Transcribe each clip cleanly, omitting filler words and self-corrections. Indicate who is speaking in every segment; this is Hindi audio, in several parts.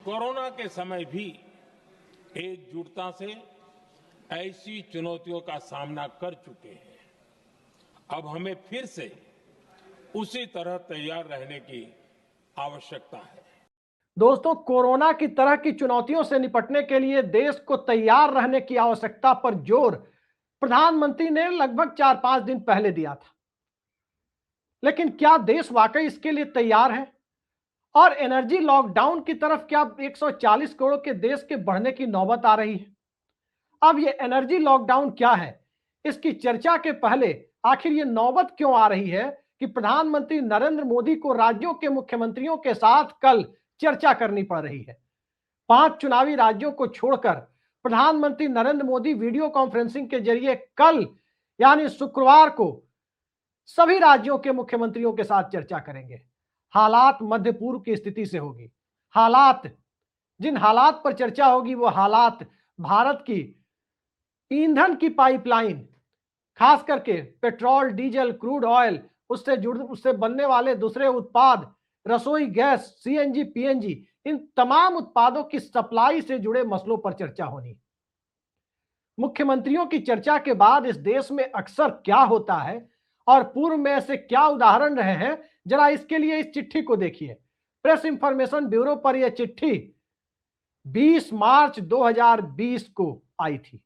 Speaker 1: कोरोना के समय भी एकजुटता से ऐसी चुनौतियों का सामना कर चुके हैं। अब हमें फिर से उसी तरह तैयार रहने की आवश्यकता है।
Speaker 2: दोस्तों, कोरोना की तरह की चुनौतियों से निपटने के लिए देश को तैयार रहने की आवश्यकता पर जोर प्रधानमंत्री ने लगभग 4-5 दिन पहले दिया था। लेकिन क्या देश वाकई इसके लिए तैयार है? और एनर्जी लॉकडाउन की तरफ क्या 140 करोड़ के देश के बढ़ने की नौबत आ रही है? अब ये एनर्जी लॉकडाउन क्या है, इसकी चर्चा के पहले आखिर ये नौबत क्यों आ रही है कि प्रधानमंत्री नरेंद्र मोदी को राज्यों के मुख्यमंत्रियों के साथ कल चर्चा करनी पड़ रही है। 5 चुनावी राज्यों को छोड़कर प्रधानमंत्री नरेंद्र मोदी वीडियो कॉन्फ्रेंसिंग के जरिए कल यानी शुक्रवार को सभी राज्यों के मुख्यमंत्रियों के साथ चर्चा करेंगे। हालात मध्य पूर्व की स्थिति से होगी। जिन हालात पर चर्चा होगी वो हालात भारत की ईंधन की पाइपलाइन, खास करके पेट्रोल, डीजल, क्रूड ऑयल, उससे बनने वाले दूसरे उत्पाद, रसोई गैस, सीएनजी, पीएनजी, इन तमाम उत्पादों की सप्लाई से जुड़े मसलों पर चर्चा होनी। मुख्यमंत्रियों की चर्चा के बाद इस देश में अक्सर क्या होता है और पूर्व में ऐसे क्या उदाहरण रहे हैं, जरा इसके लिए इस चिट्ठी को देखिए। प्रेस इंफॉर्मेशन ब्यूरो पर यह चिट्ठी 20 मार्च 2020 को आई थी।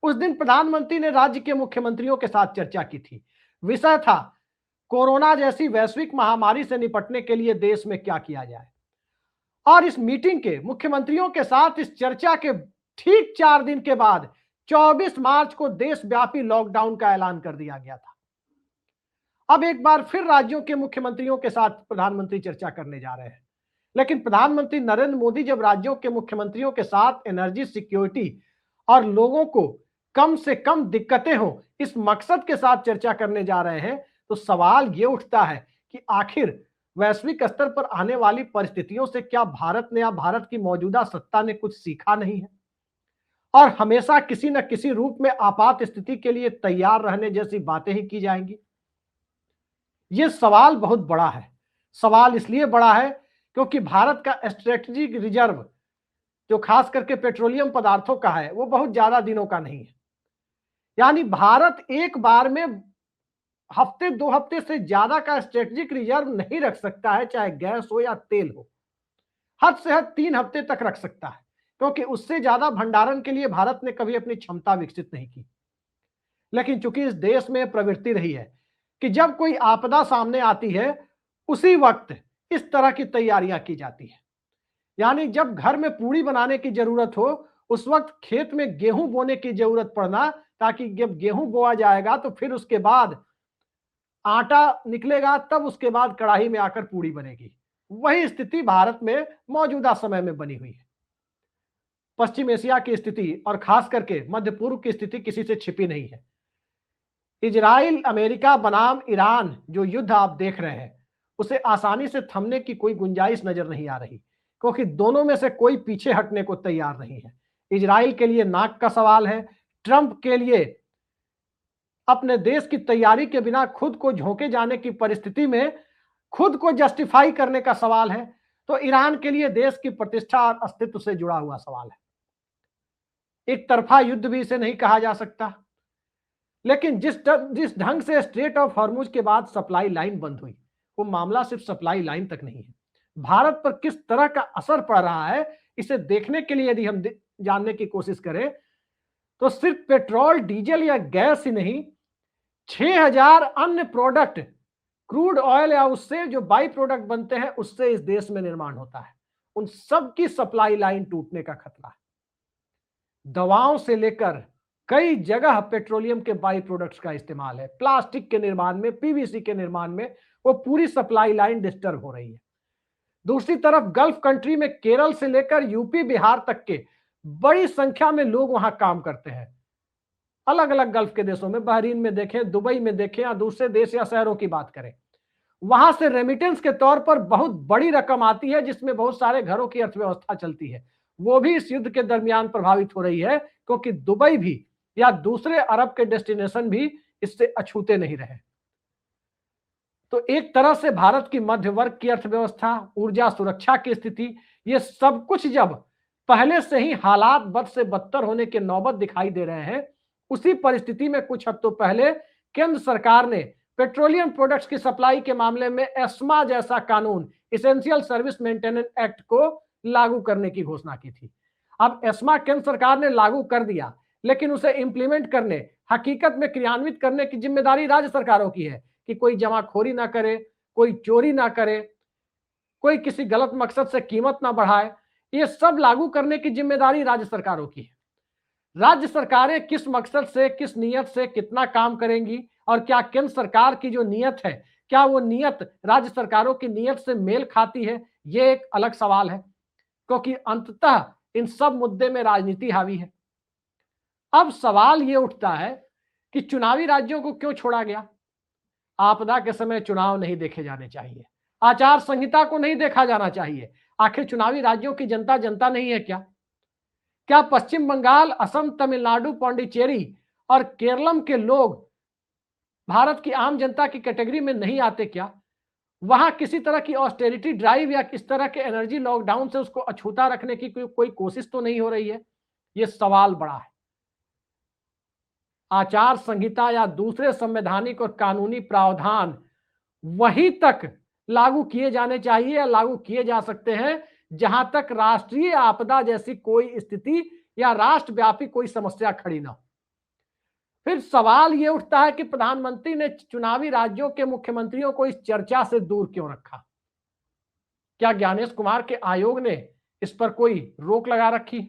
Speaker 2: उस दिन प्रधानमंत्री ने राज्य के मुख्यमंत्रियों के साथ चर्चा की थी। विषय था कोरोना जैसी वैश्विक महामारी से निपटने के लिए देश में क्या किया जाए। और इस मीटिंग के मुख्यमंत्रियों के साथ इस चर्चा के ठीक 4 दिन के बाद 24 मार्च को देशव्यापी लॉकडाउन का ऐलान कर दिया गया था। अब एक बार फिर राज्यों के मुख्यमंत्रियों के साथ प्रधानमंत्री चर्चा करने जा रहे हैं। लेकिन प्रधानमंत्री नरेंद्र मोदी जब राज्यों के मुख्यमंत्रियों के साथ एनर्जी सिक्योरिटी और लोगों को कम से कम दिक्कतें हो, इस मकसद के साथ चर्चा करने जा रहे हैं, तो सवाल ये उठता है कि आखिर वैश्विक स्तर पर आने वाली परिस्थितियों से क्या भारत ने या भारत की मौजूदा सत्ता ने कुछ सीखा नहीं है और हमेशा किसी न किसी रूप में आपात स्थिति के लिए तैयार रहने जैसी बातें ही की जाएंगी? यह सवाल बहुत बड़ा है। सवाल इसलिए बड़ा है क्योंकि भारत का स्ट्रेटेजिक रिजर्व, जो खास करके पेट्रोलियम पदार्थों का है, वो बहुत ज्यादा दिनों का नहीं है। यानी भारत एक बार में हफ्ते 2 हफ्ते से ज्यादा का स्ट्रेटेजिक रिजर्व नहीं रख सकता है, चाहे गैस हो या तेल हो। हद से हद 3 हफ्ते तक रख सकता है, क्योंकि उससे ज्यादा भंडारण के लिए भारत ने कभी अपनी क्षमता विकसित नहीं की। लेकिन चूंकि इस देश में प्रवृत्ति रही है कि जब कोई आपदा सामने आती है उसी वक्त इस तरह की तैयारियां की जाती है। यानी जब घर में पूड़ी बनाने की जरूरत हो उस वक्त खेत में गेहूं बोने की जरूरत पड़ना, ताकि जब गेहूं बोआ जाएगा तो फिर उसके बाद आटा निकलेगा, तब उसके बाद कढ़ाई में आकर पूड़ी बनेगी। वही स्थिति भारत में मौजूदा समय में बनी हुई है। पश्चिम एशिया की स्थिति और खास करके मध्य पूर्व की स्थिति किसी से छिपी नहीं है। इजराइल, अमेरिका बनाम ईरान जो युद्ध आप देख रहे हैं, उसे आसानी से थमने की कोई गुंजाइश नजर नहीं आ रही, क्योंकि दोनों में से कोई पीछे हटने को तैयार नहीं है। इजराइल के लिए नाक का सवाल है, ट्रंप के लिए अपने देश की तैयारी के बिना खुद को झोंके जाने की परिस्थिति में खुद को जस्टिफाई करने का सवाल है, तो ईरान के लिए देश की प्रतिष्ठा और अस्तित्व से जुड़ा हुआ सवाल है। एक तरफा युद्ध भी इसे नहीं कहा जा सकता। लेकिन जिस ढंग से स्ट्रेट ऑफ हॉर्मुज के बाद सप्लाई लाइन बंद हुई, वो मामला सिर्फ सप्लाई लाइन तक नहीं है, भारत पर किस तरह का असर पड़ रहा है, इसे देखने के लिए यदि हम जानने की कोशिश करें तो सिर्फ पेट्रोल, डीजल या गैस ही नहीं, 6000 अन्य प्रोडक्ट, क्रूड ऑयल या उससे जो बाई प्रोडक्ट बनते हैं, उससे इस देश में निर्माण होता है। उन सब की सप्लाई लाइन टूटने का खतरा है। दवाओं से लेकर कई जगह पेट्रोलियम के बाई प्रोडक्ट्स का इस्तेमाल है। प्लास्टिक के निर्माण में, पीवीसी के निर्माण में वो पूरी सप्लाई लाइन डिस्टर्ब हो रही है। दूसरी तरफ गल्फ कंट्री में केरल से लेकर यूपी, बिहार तक के बड़ी संख्या में लोग वहां काम करते हैं। अलग अलग गल्फ के देशों में, बहरीन में देखें, दुबई में देखें या दूसरे देश या शहरों की बात करें, वहां से रेमिटेंस के तौर पर बहुत बड़ी रकम आती है, जिसमें बहुत सारे घरों की अर्थव्यवस्था चलती है। वो भी इस युद्ध के दरमियान प्रभावित हो रही है, क्योंकि दुबई भी या दूसरे अरब के डेस्टिनेशन भी इससे अछूते नहीं रहे। तो एक तरह से भारत की मध्य वर्ग की अर्थव्यवस्था, ऊर्जा सुरक्षा की स्थिति, ये सब कुछ जब पहले से ही हालात बद से बदतर होने के नौबत दिखाई दे रहे हैं, उसी परिस्थिति में कुछ हफ्तों पहले केंद्र सरकार ने पेट्रोलियम प्रोडक्ट्स की सप्लाई के मामले में एस्मा जैसा कानून, इसेंशियल सर्विस मेंटेनेंस एक्ट को लागू करने की घोषणा की थी। अब एस्मा केंद्र सरकार ने लागू कर दिया, लेकिन उसे इंप्लीमेंट करने, हकीकत में क्रियान्वित करने की जिम्मेदारी राज्य सरकारों की है कि कोई जमाखोरी ना करे, कोई चोरी ना करे, कोई किसी गलत मकसद से कीमत ना बढ़ाए। ये सब लागू करने की जिम्मेदारी राज्य सरकारों की है। राज्य सरकारें किस मकसद से, किस नियत से कितना काम करेंगी और क्या केंद्र सरकार की जो नियत है, क्या वो नियत राज्य सरकारों की नियत से मेल खाती है, ये एक अलग सवाल है, क्योंकि अंततः इन सब मुद्दे में राजनीति हावी है। अब सवाल ये उठता है कि चुनावी राज्यों को क्यों छोड़ा गया? आपदा के समय चुनाव नहीं देखे जाने चाहिए, आचार संहिता को नहीं देखा जाना चाहिए। आखिर चुनावी राज्यों की जनता जनता नहीं है क्या? क्या पश्चिम बंगाल, असम, तमिलनाडु, पौंडीचेरी और केरलम के लोग भारत की आम जनता की कैटेगरी में नहीं आते क्या? वहां किसी तरह की ऑस्टेरिटी ड्राइव या किस तरह के एनर्जी लॉकडाउन से उसको अछूता रखने की कोई कोशिश तो नहीं हो रही है? यह सवाल बड़ा है। आचार संहिता या दूसरे संवैधानिक और कानूनी प्रावधान वहीं तक लागू किए जाने चाहिए या लागू किए जा सकते हैं जहां तक राष्ट्रीय आपदा जैसी कोई स्थिति या राष्ट्रव्यापी कोई समस्या खड़ी ना हो। फिर सवाल यह उठता है कि प्रधानमंत्री ने चुनावी राज्यों के मुख्यमंत्रियों को इस चर्चा से दूर क्यों रखा? क्या ज्ञानेश कुमार के आयोग ने इस पर कोई रोक लगा रखी?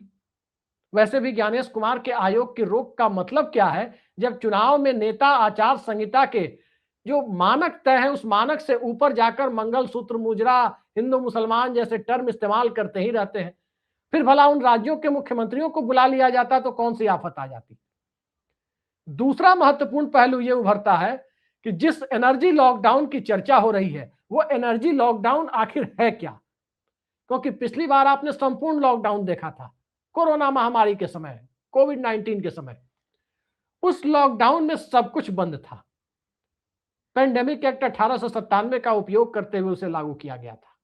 Speaker 2: वैसे भी ज्ञानेश कुमार के आयोग की रोक का मतलब क्या है, जब चुनाव में नेता आचार संहिता के जो मानक तय है उस मानक से ऊपर जाकर मंगलसूत्र, मुजरा, हिंदू मुसलमान जैसे टर्म इस्तेमाल करते ही रहते हैं। फिर भला उन राज्यों के मुख्यमंत्रियों को बुला लिया जाता तो कौन सी आफत आ जाती? दूसरा महत्वपूर्ण पहलू यह उभरता है कि जिस एनर्जी लॉकडाउन की चर्चा हो रही है वो एनर्जी लॉकडाउन आखिर है क्या? क्योंकि पिछली बार आपने संपूर्ण लॉकडाउन देखा था कोरोना महामारी के समय, कोविड-19 के समय। उस लॉकडाउन में सब कुछ बंद था। पेंडेमिक एक्ट 1897 का उपयोग करते हुए उसे लागू किया गया था।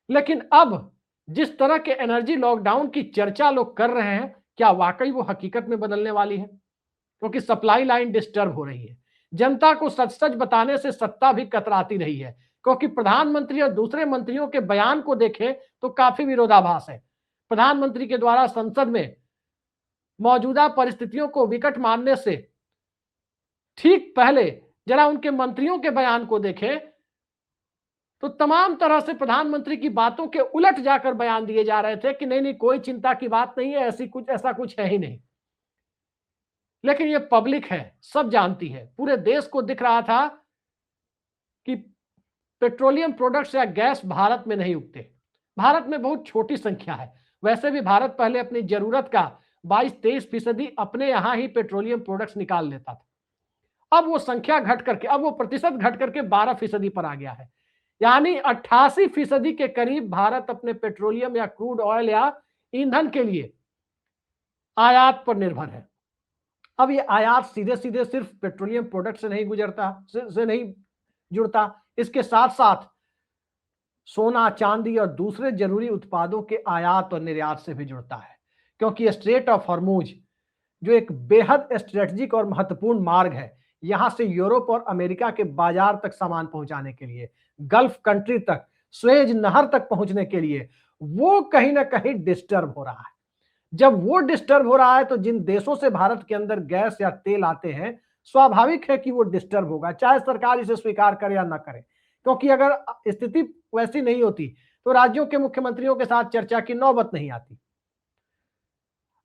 Speaker 2: लेकिन अब जिस तरह के एनर्जी लॉकडाउन की चर्चा लोग कर रहे हैं, क्या वाकई वो हकीकत में बदलने वाली है? क्योंकि सप्लाई लाइन डिस्टर्ब हो रही है। जनता को सच सच बताने से सत्ता भी कतराती रही है, क्योंकि प्रधानमंत्री और दूसरे मंत्रियों के बयान को देखें तो काफी विरोधाभास है। प्रधानमंत्री के द्वारा संसद में मौजूदा परिस्थितियों को विकट मानने से ठीक पहले जरा उनके मंत्रियों के बयान को देखें तो तमाम तरह से प्रधानमंत्री की बातों के उलट जाकर बयान दिए जा रहे थे कि नहीं नहीं कोई चिंता की बात नहीं है, ऐसा कुछ है ही नहीं। लेकिन ये पब्लिक है, सब जानती है, पूरे देश को दिख रहा था कि पेट्रोलियम प्रोडक्ट्स या गैस भारत में नहीं उगते। भारत में बहुत छोटी संख्या है। वैसे भी भारत पहले अपनी जरूरत का 22-23% अपने यहां ही पेट्रोलियम प्रोडक्ट्स निकाल लेता था। अब वो संख्या घट करके, अब वो प्रतिशत घट करके 12% पर आ गया है। यानी 88% के करीब भारत अपने पेट्रोलियम या क्रूड ऑयल या ईंधन के लिए आयात पर निर्भर है। अब ये आयात सीधे सीधे सिर्फ पेट्रोलियम प्रोडक्ट से नहीं जुड़ता, इसके साथ साथ सोना, चांदी और दूसरे जरूरी उत्पादों के आयात और निर्यात से भी जुड़ता है, क्योंकि स्ट्रेट ऑफ हॉर्मुज जो एक बेहद स्ट्रेटेजिक और महत्वपूर्ण मार्ग है, यहां से यूरोप और अमेरिका के बाजार तक सामान पहुंचाने के लिए, गल्फ कंट्री तक, स्वेज नहर तक पहुंचने के लिए, वो कहीं ना कहीं डिस्टर्ब हो रहा है। जब वो डिस्टर्ब हो रहा है तो जिन देशों से भारत के अंदर गैस या तेल आते हैं, स्वाभाविक है कि वो डिस्टर्ब होगा, चाहे सरकार इसे स्वीकार करे या ना करे। क्योंकि अगर स्थिति वैसी नहीं होती तो राज्यों के मुख्यमंत्रियों के साथ चर्चा की नौबत नहीं आती।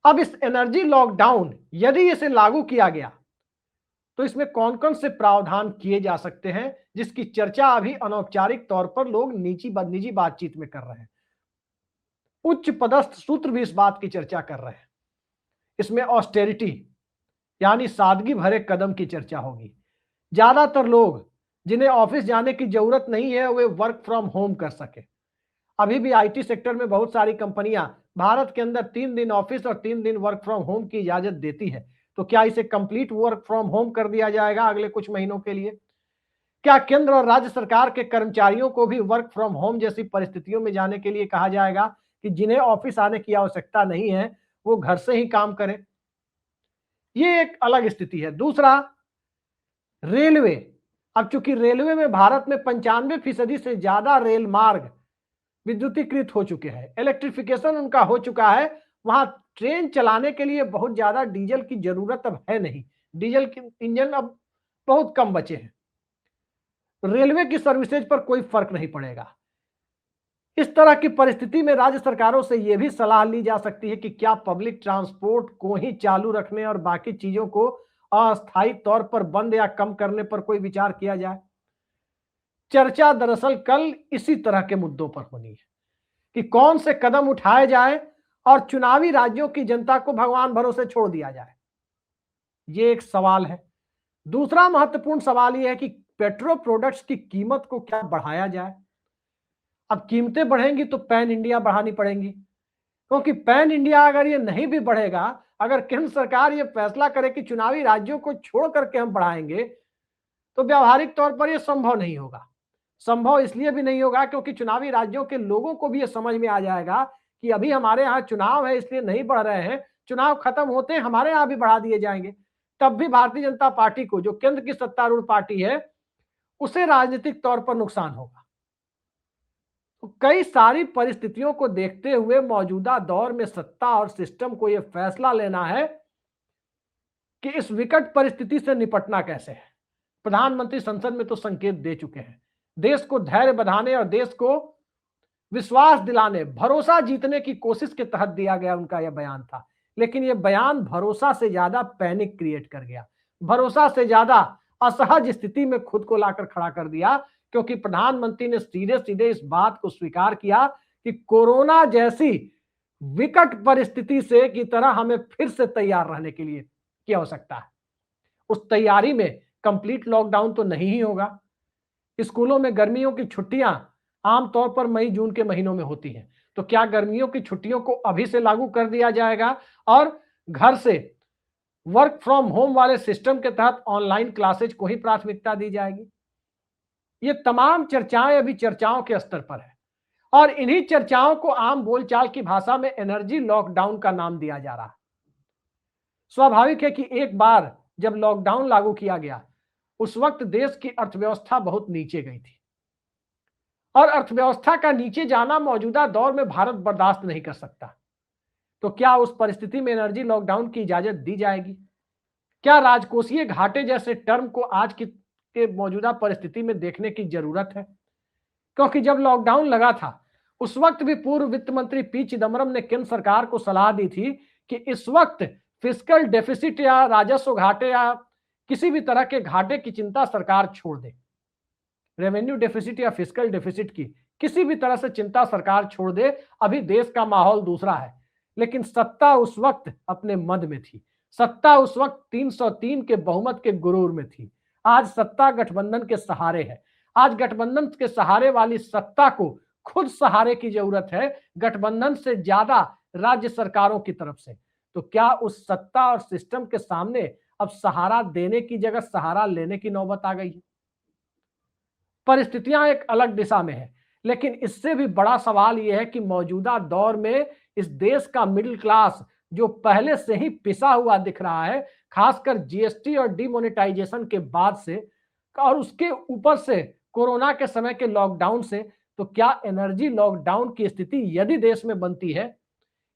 Speaker 2: अब इस एनर्जी लॉकडाउन यदि इसे लागू किया गया तो इसमें कौन कौन से प्रावधान किए जा सकते हैं, जिसकी चर्चा अभी अनौपचारिक तौर पर लोग निजी बातचीत में कर रहे हैं। उच्च पदस्थ सूत्र भी इस बात की चर्चा कर रहे हैं। इसमें ऑस्टेरिटी यानी सादगी भरे कदम की चर्चा होगी। ज्यादातर लोग जिन्हें ऑफिस जाने की जरूरत नहीं है वे वर्क फ्रॉम होम कर सके। अभी भी आईटी सेक्टर में बहुत सारी कंपनियां भारत के अंदर 3 दिन ऑफिस और 3 दिन वर्क फ्रॉम होम की इजाजत देती है। तो क्या इसे कंप्लीट वर्क फ्रॉम होम कर दिया जाएगा अगले कुछ महीनों के लिए? क्या केंद्र और राज्य सरकार के कर्मचारियों को भी वर्क फ्रॉम होम जैसी परिस्थितियों में जाने के लिए कहा जाएगा, कि जिन्हें ऑफिस आने की आवश्यकता नहीं है वो घर से ही काम करें। ये एक अलग स्थिति है। दूसरा, रेलवे। अब चूंकि रेलवे में भारत में 95% से ज्यादा रेल मार्ग विद्युतीकृत हो चुके हैं, इलेक्ट्रिफिकेशन उनका हो चुका है, वहां ट्रेन चलाने के लिए बहुत ज्यादा डीजल की जरूरत अब है नहीं। डीजल के इंजन अब बहुत कम बचे हैं। रेलवे की सर्विसेज पर कोई फर्क नहीं पड़ेगा। इस तरह की परिस्थिति में राज्य सरकारों से यह भी सलाह ली जा सकती है कि क्या पब्लिक ट्रांसपोर्ट को ही चालू रखने और बाकी चीजों को अस्थायी तौर पर बंद या कम करने पर कोई विचार किया जाए। चर्चा दरअसल कल इसी तरह के मुद्दों पर होनी है कि कौन से कदम उठाए जाए और चुनावी राज्यों की जनता को भगवान भरोसे छोड़ दिया जाए। ये एक सवाल है। दूसरा महत्वपूर्ण सवाल यह है कि पेट्रो प्रोडक्ट्स की कीमत को क्या बढ़ाया जाए। अब कीमतें बढ़ेंगी तो पैन इंडिया बढ़ानी पड़ेंगी, क्योंकि पैन इंडिया अगर ये नहीं भी बढ़ेगा, अगर केंद्र सरकार ये फैसला करे कि चुनावी राज्यों को छोड़ करके हम बढ़ाएंगे, तो व्यावहारिक तौर पर यह संभव नहीं होगा। संभव इसलिए भी नहीं होगा क्योंकि चुनावी राज्यों के लोगों को भी यह समझ में आ जाएगा कि अभी हमारे यहाँ चुनाव है इसलिए नहीं बढ़ रहे हैं, चुनाव खत्म होते हैं हमारे यहाँ भी बढ़ा दिए जाएंगे। तब भी भारतीय जनता पार्टी को, जो केंद्र की सत्तारूढ़ पार्टी है, उसे राजनीतिक तौर पर नुकसान होगा। तो कई सारी परिस्थितियों को देखते हुए मौजूदा दौर में सत्ता और सिस्टम को यह फैसला लेना है कि इस विकट परिस्थिति से निपटना कैसे है। प्रधानमंत्री संसद में तो संकेत दे चुके हैं। देश को धैर्य बढ़ाने और देश को विश्वास दिलाने, भरोसा जीतने की कोशिश के तहत दिया गया उनका यह बयान था। लेकिन यह बयान भरोसा से ज्यादा पैनिक क्रिएट कर गया, भरोसा से ज्यादा असहज स्थिति में खुद को लाकर खड़ा कर दिया, क्योंकि प्रधानमंत्री ने सीधे सीधे इस बात को स्वीकार किया कि कोरोना जैसी विकट परिस्थिति से की तरह हमें फिर से तैयार रहने के लिए की आवश्यकता है। उस तैयारी में कंप्लीट लॉकडाउन तो नहीं ही होगा। स्कूलों में गर्मियों की छुट्टियां आमतौर पर मई जून के महीनों में होती हैं, तो क्या गर्मियों की छुट्टियों को अभी से लागू कर दिया जाएगा और घर से वर्क फ्रॉम होम वाले सिस्टम के तहत ऑनलाइन क्लासेज को ही प्राथमिकता दी जाएगी? ये तमाम चर्चाएं अभी चर्चाओं के स्तर पर है और इन्हीं चर्चाओं को आम बोलचाल की भाषा में एनर्जी लॉकडाउन का नाम दिया जा रहा है। स्वाभाविक है कि एक बार जब लॉकडाउन लागू किया गया, उस वक्त देश की अर्थव्यवस्था बहुत नीचे गई थी और अर्थव्यवस्था का नीचे जाना मौजूदा दौर में भारत बर्दाश्त नहीं कर सकता। तो क्या उस परिस्थिति में एनर्जी लॉकडाउन की इजाजत दी जाएगी? क्या राजकोषीय घाटे जैसे टर्म को आज की मौजूदा परिस्थिति में देखने की जरूरत है? क्योंकि जब लॉकडाउन लगा था उस वक्त भी पूर्व वित्त मंत्री पी चिदम्बरम ने केंद्र सरकार को सलाह दी थी कि इस वक्त फिस्कल डेफिसिट या राजस्व घाटे या किसी भी तरह के घाटे की चिंता सरकार छोड़ दे। रेवेन्यू डेफिसिट या फिस्कल डेफिसिट की किसी भी तरह से चिंता सरकार छोड़ दे। अभी देश का माहौल दूसरा है, लेकिन सत्ता उस वक्त अपने मद में थी। सत्ता उस वक्त 303 के बहुमत के गुरूर में थी। आज सत्ता गठबंधन के सहारे है। आज गठबंधन के सहारे वाली सत्ता को खुद सहारे की जरूरत है, गठबंधन से ज्यादा राज्य सरकारों की तरफ से। तो क्या उस सत्ता और सिस्टम के सामने अब सहारा देने की जगह सहारा लेने की नौबत आ गई है? परिस्थितियां एक अलग दिशा में है, लेकिन इससे भी बड़ा सवाल यह है कि मौजूदा दौर में इस देश का मिडिल क्लास, जो पहले से ही पिसा हुआ दिख रहा है, खासकर जीएसटी और डिमोनेटाइजेशन के बाद से और उसके ऊपर से कोरोना के समय के लॉकडाउन से, तो क्या एनर्जी लॉकडाउन की स्थिति यदि देश में बनती है,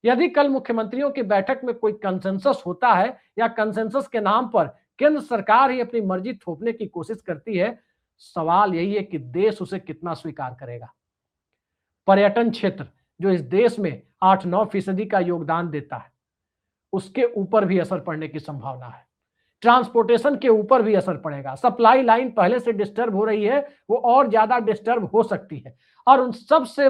Speaker 2: यदि कल मुख्यमंत्रियों की बैठक में कोई कंसेंसस होता है या कंसेंसस के नाम पर केंद्र सरकार ही अपनी मर्जी थोपने की कोशिश करती है, सवाल यही है कि देश उसे कितना स्वीकार करेगा। पर्यटन क्षेत्र जो इस देश में 8-9% का योगदान देता है, उसके ऊपर भी असर पड़ने की संभावना है। ट्रांसपोर्टेशन के ऊपर भी असर पड़ेगा। सप्लाई लाइन पहले से डिस्टर्ब हो रही है, वो और ज्यादा डिस्टर्ब हो सकती है। और उन सबसे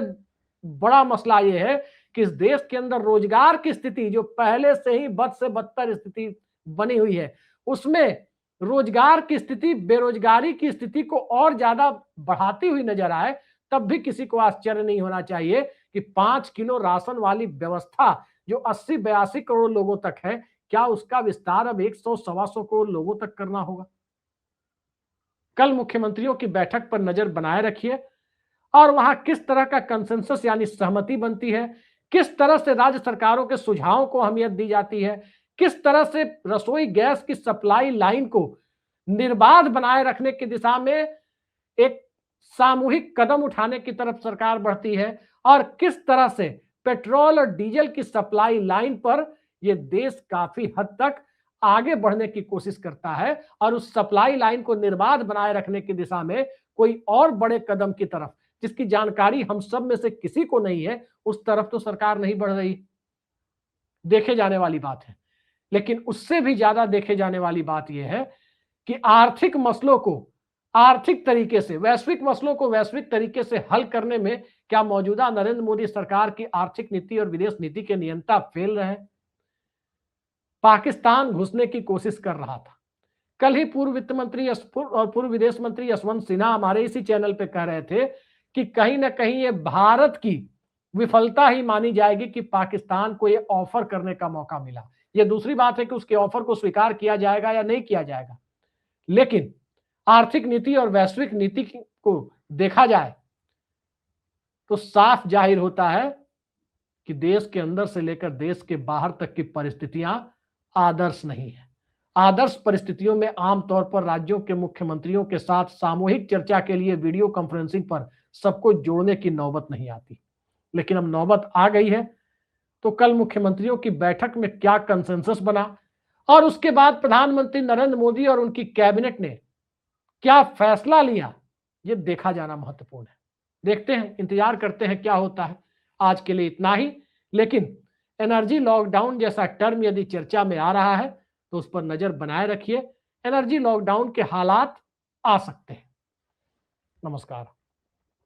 Speaker 2: बड़ा मसला यह है कि इस देश के अंदर रोजगार की स्थिति जो पहले से ही बद से बदतर स्थिति बनी हुई है, उसमें रोजगार की स्थिति बेरोजगारी की स्थिति को और ज्यादा बढ़ाती हुई नजर आए। तब भी किसी को आश्चर्य नहीं होना चाहिए कि 5 किलो राशन वाली व्यवस्था जो 80-82 करोड़ लोगों तक है, क्या उसका विस्तार अब 100-125 करोड़ लोगों तक करना होगा? कल मुख्यमंत्रियों की बैठक पर नजर बनाए रखिए और वहां किस तरह का कंसेंसस यानी सहमति बनती है, किस तरह से राज्य सरकारों के सुझावों को अहमियत दी जाती है, किस तरह से रसोई गैस की सप्लाई लाइन को निर्बाध बनाए रखने की दिशा में एक सामूहिक कदम उठाने की तरफ सरकार बढ़ती है, और किस तरह से पेट्रोल और डीजल की सप्लाई लाइन पर यह देश काफी हद तक आगे बढ़ने की कोशिश करता है, और उस सप्लाई लाइन को निर्बाध बनाए रखने की दिशा में कोई और बड़े कदम की तरफ, जिसकी जानकारी हम सब में से किसी को नहीं है, उस तरफ तो सरकार नहीं बढ़ रही। देखे जाने वाली बात है। लेकिन उससे भी ज्यादा देखे जाने वाली बात यह है कि आर्थिक मसलों को आर्थिक तरीके से, वैश्विक मसलों को वैश्विक तरीके से हल करने में क्या मौजूदा नरेंद्र मोदी सरकार की आर्थिक नीति और विदेश नीति के नियंता फेल रहे? पाकिस्तान घुसने की कोशिश कर रहा था। कल ही पूर्व वित्त मंत्री और पूर्व विदेश मंत्री यशवंत सिन्हा हमारे इसी चैनल पे कह रहे थे कि कहीं ना कहीं ये भारत की विफलता ही मानी जाएगी कि पाकिस्तान को ये ऑफर करने का मौका मिला। ये दूसरी बात है कि उसके ऑफर को स्वीकार किया जाएगा या नहीं किया जाएगा, लेकिन आर्थिक नीति और वैश्विक नीति को देखा जाए तो साफ जाहिर होता है कि देश के अंदर से लेकर देश के बाहर तक की परिस्थितियां आदर्श नहीं है। आदर्श परिस्थितियों में आमतौर पर राज्यों के मुख्यमंत्रियों के साथ सामूहिक चर्चा के लिए वीडियो कॉन्फ्रेंसिंग पर सबको जोड़ने की नौबत नहीं आती, लेकिन अब नौबत आ गई है। तो कल मुख्यमंत्रियों की बैठक में क्या कंसेंसस बना और उसके बाद प्रधानमंत्री नरेंद्र मोदी और उनकी कैबिनेट ने क्या फैसला लिया, यह देखा जाना महत्वपूर्ण है। देखते हैं, इंतजार करते हैं क्या होता है। आज के लिए इतना ही, लेकिन एनर्जी लॉकडाउन जैसा टर्म यदि चर्चा में आ रहा है तो उस पर नजर बनाए रखिए। एनर्जी लॉकडाउन के हालात आ सकते हैं। नमस्कार।